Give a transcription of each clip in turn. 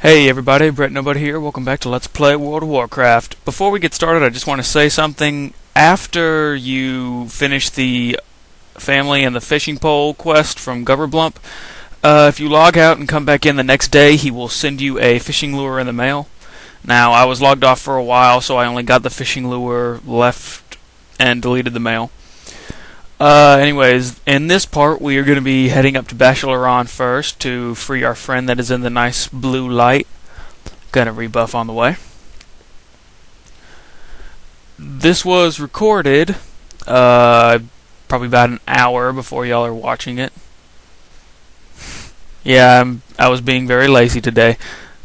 Hey everybody, Brett Nobody here. Welcome back to Let's Play World of Warcraft. Before we get started, I just want to say something. After you finish the family and the fishing pole quest from Gubberblump, if you log out and come back in the next day, he will send you a fishing lure in the mail. Now, I was logged off for a while, so I only got the fishing lure, left, and deleted the mail. Anyways, in this part, we are going to be heading up to Bashalaran first to free our friend that is in the nice blue light. Gonna rebuff on the way. This was recorded, probably about an hour before y'all are watching it. Yeah, I was being very lazy today.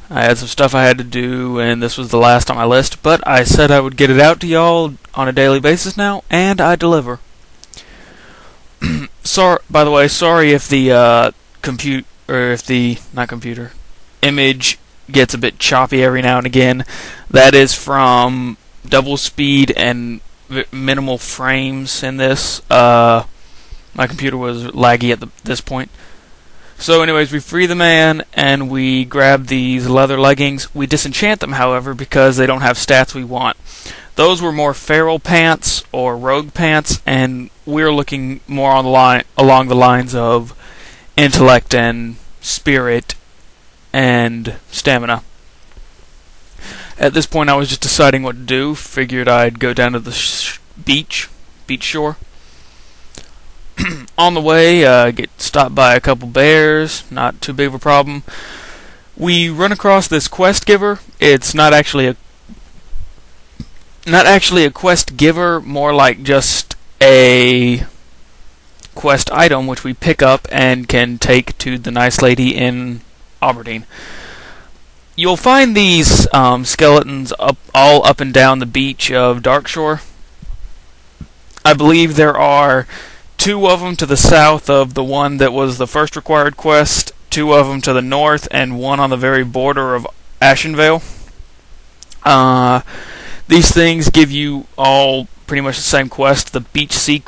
I had some stuff I had to do, and this was the last on my list, but I said I would get it out to y'all on a daily basis now, and I deliver. By the way, sorry if the image gets a bit choppy every now and again. That is from double speed and minimal frames in this. My computer was laggy at this point. So anyways, we free the man and we grab these leather leggings. We disenchant them, however, because they don't have stats we want. Those were more feral pants or rogue pants, and we're looking more on along the lines of intellect and spirit and stamina. At this point, I was just deciding what to do. Figured I'd go down to the beach shore. On the way, get stopped by a couple bears. Not too big of a problem. We run across this quest giver. It's not actually a quest giver, more like just a quest item which we pick up and can take to the nice lady in Aberdeen. You'll find these skeletons all up and down the beach of Darkshore. I believe there are 2 of them to the south of the one that was the first required quest, 2 of them to the north, and 1 on the very border of Ashenvale. These things give you all pretty much the same quest, the Beached Sea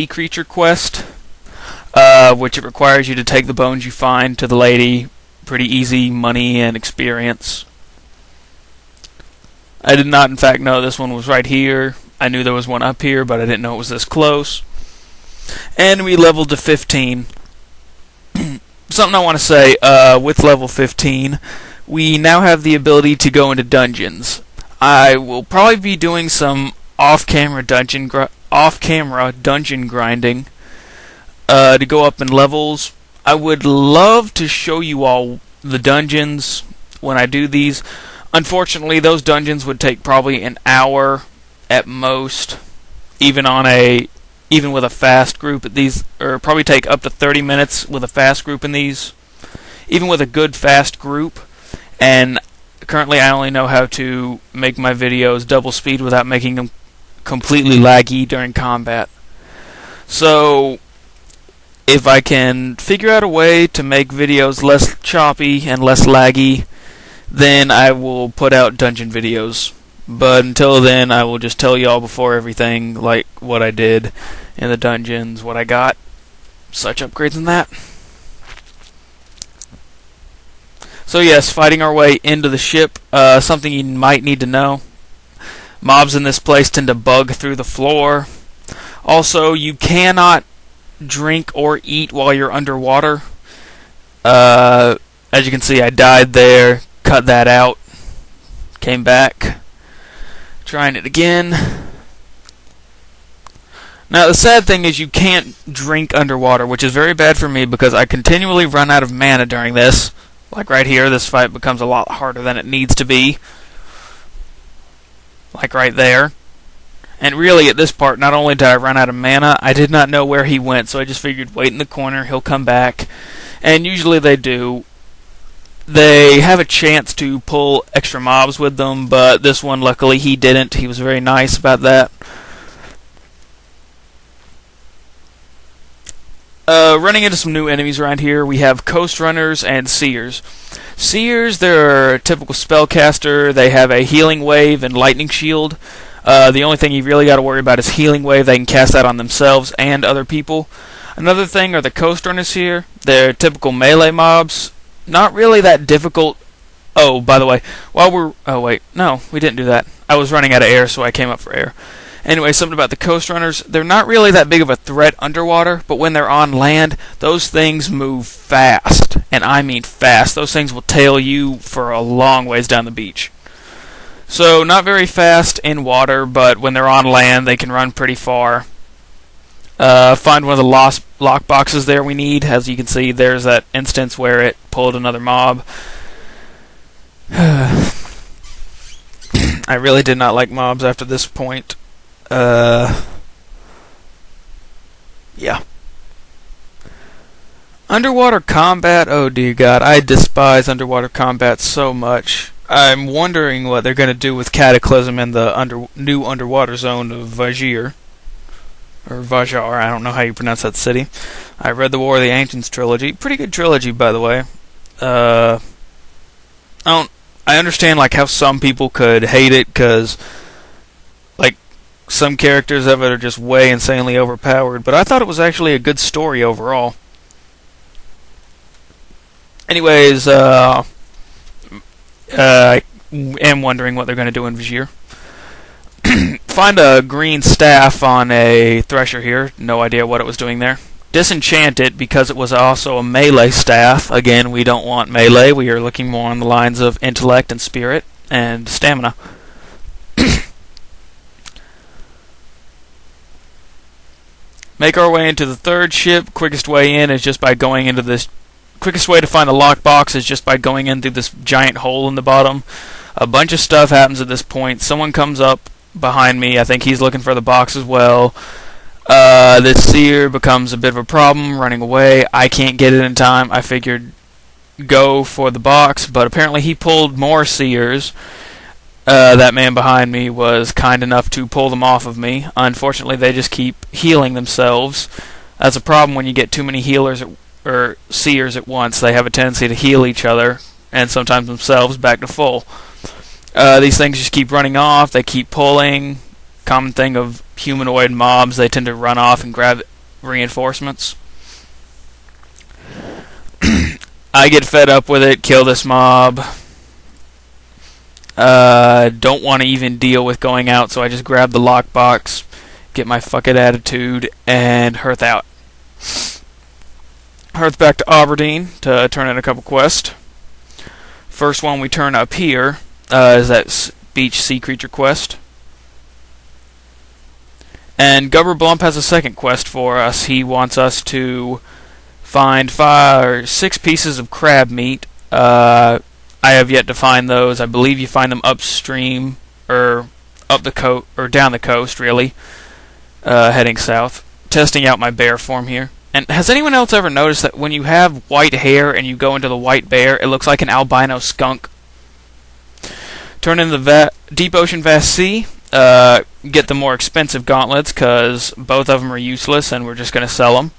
Creature quest, which it requires you to take the bones you find to the lady. Pretty easy money and experience. I did not, in fact, know this one was right here. I knew there was one up here, but I didn't know it was this close. And we leveled to 15. Something I want to say, with level 15, we now have the ability to go into dungeons. I will probably be doing some off-camera dungeon grinding to go up in levels. I would love to show you all the dungeons when I do these. Unfortunately, those dungeons would take probably an hour at most, even with a fast group at these, or probably take up to 30 minutes with a fast group in these, even with a good fast group. And currently, I only know how to make my videos double speed without making them completely laggy during combat. So, if I can figure out a way to make videos less choppy and less laggy, then I will put out dungeon videos. But until then, I will just tell y'all before everything, like what I did in the dungeons, what I got, such upgrades and that. So yes, fighting our way into the ship, something you might need to know. Mobs in this place tend to bug through the floor. Also, you cannot drink or eat while you're underwater. As you can see, I died there, cut that out, came back, trying it again. Now, the sad thing is you can't drink underwater, which is very bad for me because I continually run out of mana during this. Like right here, this fight becomes a lot harder than it needs to be. Like right there. And really, at this part, not only did I run out of mana, I did not know where he went, so I just figured, wait in the corner, he'll come back. And usually they do. They have a chance to pull extra mobs with them, but this one, luckily, he didn't. He was very nice about that. Running into some new enemies around here, we have Coast Runners and Seers. Seers, they're a typical spellcaster. They have a Healing Wave and Lightning Shield. The only thing you really got to worry about is Healing Wave. They can cast that on themselves and other people. Another thing are the Coast Runners here. They're typical melee mobs. not really that difficult. Oh, by the way, oh wait, no, we didn't do that. I was running out of air, so I came up for air. Anyway, something about the coast runners. They're not really that big of a threat underwater, but when they're on land, those things move fast. And I mean fast. Those things will tail you for a long ways down the beach. So, not very fast in water, but when they're on land, they can run pretty far. Find one of the lock boxes there we need. As you can see, there's that instance where it pulled another mob. I really did not like mobs after this point. Yeah. Underwater combat, oh dear God, I despise underwater combat so much. I'm wondering what they're going to do with Cataclysm in the new underwater zone of Vajir. Or Vajar, I don't know how you pronounce that city. I read the War of the Ancients trilogy. Pretty good trilogy, by the way. I understand like how some people could hate it, because like some characters of it are just way insanely overpowered, but I thought it was actually a good story overall. Anyways, I am wondering what they're going to do in Vajir. Find a green staff on a thresher here. No idea what it was doing there. Disenchant it because it was also a melee staff. Again, we don't want melee. We are looking more on the lines of intellect and spirit and stamina. Make our way into the third ship. Quickest way in is just by going into this. Quickest way to find the lockbox is just by going in through this giant hole in the bottom. A bunch of stuff happens at this point. Someone comes up behind me. I think he's looking for the box as well. This seer becomes a bit of a problem, running away. I can't get it in time. I figured go for the box, but apparently he pulled more seers. That man behind me was kind enough to pull them off of me. Unfortunately, they just keep healing themselves. That's a problem when you get too many healers or seers at once. They have a tendency to heal each other, and sometimes themselves, back to full. These things just keep running off. They keep pulling. Common thing of humanoid mobs, they tend to run off and grab reinforcements. I get fed up with it, kill this mob. Don't want to even deal with going out, so I just grab the lockbox, get my fuck it attitude, and hearth out. Hearth back to Aberdeen to turn in a couple quests. First one we turn up here is that beach sea creature quest. And Gubber Blump has a second quest for us. He wants us to find 5 or 6 pieces of crab meat. I have yet to find those. I believe you find them upstream, or up the coast, or down the coast, really, heading south. Testing out my bear form here. And has anyone else ever noticed that when you have white hair and you go into the white bear, it looks like an albino skunk? Turn in the Deep Ocean Vast Sea. Get the more expensive gauntlets, because both of them are useless and we're just going to sell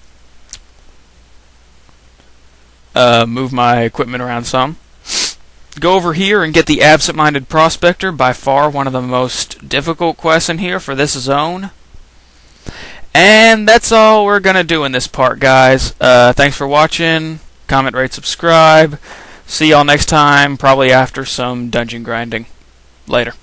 them. Move my equipment around some. Go over here and get the Absent-Minded Prospector, by far one of the most difficult quests in here for this zone. And that's all we're going to do in this part, guys. Thanks for watching. Comment, rate, subscribe. See y'all next time, probably after some dungeon grinding. Later.